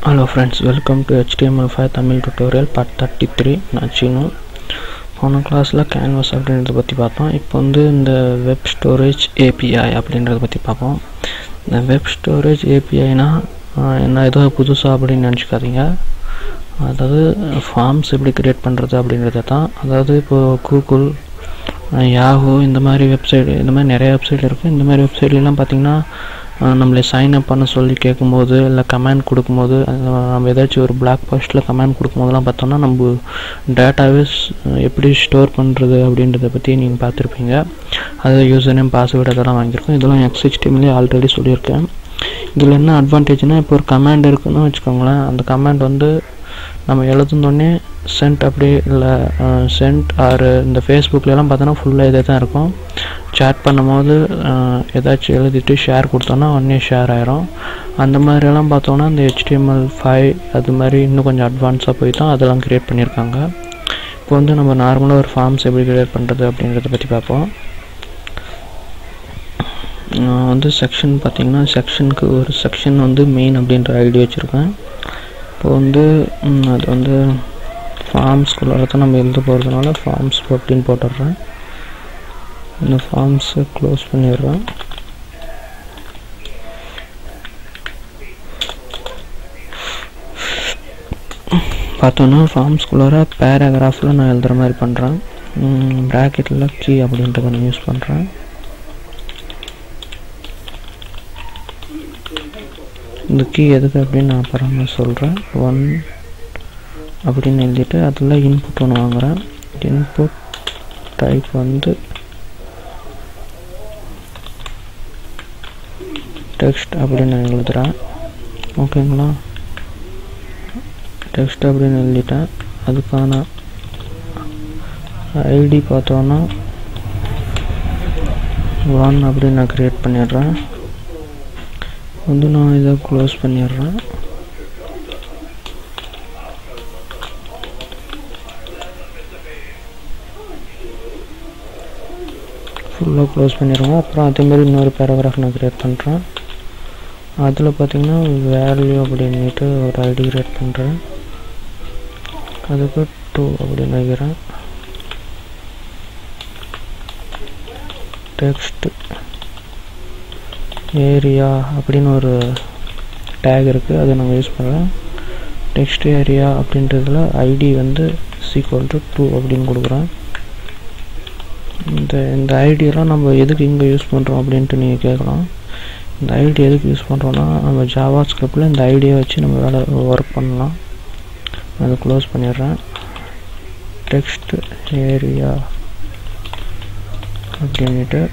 Hello friends, welcome to HTML5 Tamil tutorial part 33. நான் சீனு. போன கிளாஸில் கேன்வாஸ் அப்படின்றத பற்றி பார்த்தோம். இப்போ வந்து இந்த வெப் ஸ்டோரேஜ் ஏபிஐ அப்படின்றத பற்றி பார்ப்போம். இந்த வெப் ஸ்டோரேஜ் ஏபிஐனா என்ன ஏதோ புதுசாக அப்படின்னு நினச்சிக்காதீங்க. அதாவது ஃபார்ம்ஸ் எப்படி க்ரியேட் பண்ணுறது அப்படின்றத தான். அதாவது இப்போது கூகுள், யாஹூ இந்த மாதிரி வெப்சைட், இந்த மாதிரி நிறைய வெப்சைட் இருக்குது. இந்த மாதிரி வெப்சைட்லாம் பார்த்திங்கன்னா நம்மளை சைன் அப் பண்ண சொல்லி கேட்கும்போது, இல்லை கமெண்ட் கொடுக்கும்போது, நம்ம ஏதாச்சும் ஒரு பிளாக் போஸ்ட்டில் கமெண்ட் கொடுக்கும்போதெல்லாம் பார்த்தோம்னா நம்ம டேட்டாவே எப்படி ஸ்டோர் பண்ணுறது அப்படின்றத பற்றி நீங்கள் பார்த்துருப்பீங்க. அது யூசர் நேம், பாஸ்வேர்டு அதெல்லாம் வாங்கியிருக்கோம். இதெல்லாம் HTML ஆல்ரெடி சொல்லியிருக்கேன். இதில் என்ன அட்வான்டேஜ்னால், இப்போ ஒரு கமெண்ட் இருக்குன்னு வச்சுக்கோங்களேன். அந்த கமெண்ட் வந்து நம்ம எழுதுனோடனே சென்ட் அப்படி இல்லை சென்ட் ஆர் இந்த ஃபேஸ்புக்லாம் பார்த்தோன்னா ஃபுல்லாக இதே தான் இருக்கும். சேட் பண்ணும்போது ஏதாச்சும் எழுதிட்டு ஷேர் கொடுத்தோன்னா உடனே ஷேர் ஆயிரும். அந்த மாதிரியெல்லாம் பார்த்தோன்னா இந்த HTML5 அது மாதிரி இன்னும் கொஞ்சம் அட்வான்ஸாக போய் தான் அதெல்லாம் க்ரியேட் பண்ணியிருக்காங்க. இப்போ வந்து நம்ம நார்மலாக ஒரு ஃபார்ம்ஸ் எப்படி க்ரியேட் பண்ணுறது அப்படின்றத பற்றி பார்ப்போம். வந்து செக்ஷன் பார்த்திங்கன்னா, செக்ஷனுக்கு ஒரு செக்ஷன் வந்து மெயின் அப்படின்ற ஐடி வச்சுருக்கேன். இப்போ வந்து அது வந்து ஃபார்ம்ஸ்குள்ளே தான் நம்ம எழுத போகிறதுனால ஃபார்ம்ஸ் அப்படின்னு போட்டுடுறேன். இந்த ஃபார்ம்ஸை க்ளோஸ் பண்ணிடுறேன். பார்த்தோன்னா ஃபார்ம்ஸ்குள்ளார பேராகிராஃபில் நான் எழுதுகிற மாதிரி பண்ணுறேன். ப்ராக்கெட்டில் கீ அப்படின்றத நான் யூஸ் பண்ணுறேன். இந்த கீ எதுக்கு அப்படின்னு நான் அப்புறமா சொல்கிறேன். 1 அப்படின்னு எழுதிட்டு அதில் இன்புட் ஒன்று வாங்குகிறேன். இன்புட் டைப் வந்து டெக்ஸ்ட் அப்படின்னு நான் எழுதுகிறேன். ஓகேங்களா? டெக்ஸ்ட் அப்படின்னு எழுதிட்டேன். அதுக்கான ஐடி பார்த்தோன்னா 1 அப்படின்னு நான் க்ரியேட் பண்ணிடுறேன். வந்து நான் இதை க்ளோஸ் பண்ணிடுறேன். ஃபுல்லாக க்ளோஸ் பண்ணிடுவோம். அப்புறம் அதேமாதிரி இன்னொரு பேராகிராஃப் நான் க்ரியேட் பண்ணுறேன். அதில் பார்த்திங்கன்னா வேல்யூ அப்படின்ட்டு ஒரு ஐடி க்ரியேட் பண்ணுறேன். அதுக்கு 2 அப்படின்னு வைக்கிறேன். டெக்ஸ்ட் ஏரியா அப்படின்னு ஒரு டேக் இருக்குது, அதை நாங்கள் யூஸ் பண்ணுறோம். டெக்ஸ்ட் ஏரியா அப்படின்றதுல ஐடி வந்து =2 அப்படின்னு கொடுக்குறோம். இந்த ஐடியெல்லாம் நம்ம எதுக்கு இங்கே யூஸ் பண்ணுறோம் அப்படின்ட்டு நீங்கள் கேட்கலாம். இந்த ஐடி எதுக்கு யூஸ் பண்ணுறோன்னா, நம்ம ஜாவா ஸ்கிரிப்டில் இந்த ஐடியை வச்சு நம்ம வேலை ஒர்க் பண்ணலாம். அதை க்ளோஸ் பண்ணிடுறேன். டெக்ஸ்ட் ஏரியா அப்படின்ட்டு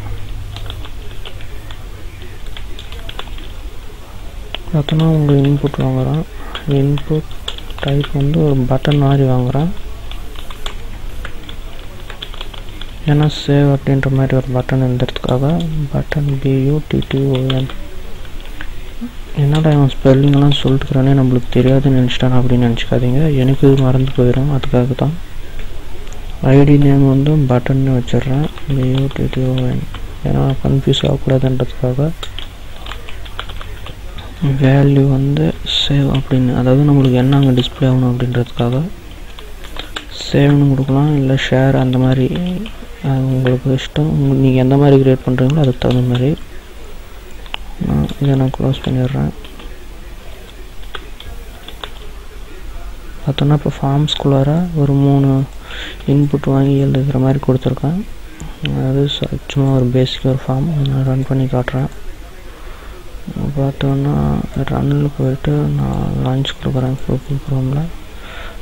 பார்த்தோன்னா உங்கள் இன்புட் வாங்குகிறேன். இன்புட் டைப் வந்து ஒரு பட்டன் மாதிரி வாங்குகிறேன். ஏன்னா சேவ் அப்படின்ற மாதிரி ஒரு பட்டன் எழுதுறதுக்காக பட்டன் BUTTON. என்னடா இவன் ஸ்பெல்லிங்கெல்லாம் சொல்லிட்டுக்கிறானே நம்மளுக்கு தெரியாதுன்னு நினச்சிட்டானா அப்படின்னு நினச்சிக்காதீங்க. எனக்கு இது மறந்து போயிடும், அதுக்காக தான். ஐடி நேம் வந்து பட்டன்னு வச்சிடுறேன், BUTTON. ஏன்னா கன்ஃபியூஸ் ஆகக்கூடாதுன்றதுக்காக. வேல்யூ வந்து சேவ் அப்படின்னு, அதாவது நம்மளுக்கு என்ன அங்கே டிஸ்பிளே ஆகணும் அப்படின்றதுக்காக சேவ்னு கொடுக்கலாம், இல்லை ஷேர், அந்த மாதிரி உங்களுக்கு இஷ்டம். நீங்கள் எந்த மாதிரி க்ரியேட் பண்ணுறீங்களோ அதுக்கு தகுந்த மாதிரி. இதை நான் க்ளோஸ் பண்ணிடுறேன். பார்த்தோன்னா இப்போ ஃபார்ம்ஸ்குள்ளார ஒரு 3 இன்புட் வாங்கி எழுதுகிற மாதிரி கொடுத்துருக்கேன். அது சும்மா ஒரு பேசிக் ஒரு ஃபார்ம் நான் ரன் பண்ணி காட்டுறேன். பார்த்தோன்னா ரன்னில் போயிட்டு நான் லான்ச் கொடுக்குறேன் கூகுள் க்ரோமில்.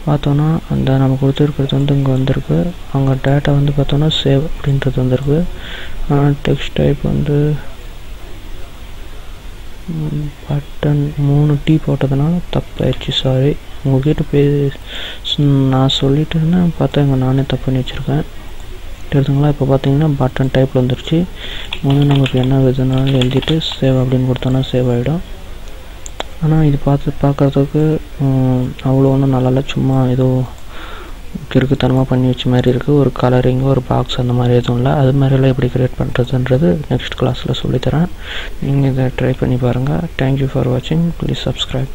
பார்த்தோன்னா அந்த நம்ம கொடுத்துருக்கிறது வந்து இங்கே வந்திருக்கு. அங்கே டேட்டா வந்து பார்த்தோன்னா சேவ் அப்படின்றது வந்திருக்கு. டெக்ஸ்ட் டைப் வந்து பட்டன் 3 T போட்டதுனால தப்பாயிடுச்சு, சாரி. உங்கள்கிட்ட நான் சொல்லிட்டு இருந்தேன், பார்த்தா இங்கே நானே தப்பு பண்ணி வச்சுருக்கேன். எடுத்துங்களா? இப்போ பார்த்தீங்கன்னா பட்டன் டைப்பில் வந்துருச்சு. வந்து நமக்கு என்ன விதனாலும் எழுதிட்டு சேவ் அப்படின்னு கொடுத்தோன்னா சேவ் ஆகிடும். ஆனால் இது பார்க்குறதுக்கு அவ்வளோ ஒன்றும் நல்லா, சும்மா ஏதோ கிறுக்குத்தனமாக பண்ணி வச்ச மாதிரி இருக்குது. ஒரு கலரிங், ஒரு பாக்ஸ் அந்த மாதிரி எதுவும் இல்லை. அது மாதிரிலாம் எப்படி க்ரியேட் பண்ணுறதுன்றது நெக்ஸ்ட் கிளாஸில் சொல்லித்தரேன். நீங்கள் இதை ட்ரை பண்ணி பாருங்கள். தேங்க்யூ ஃபார் வாட்சிங். Please subscribe.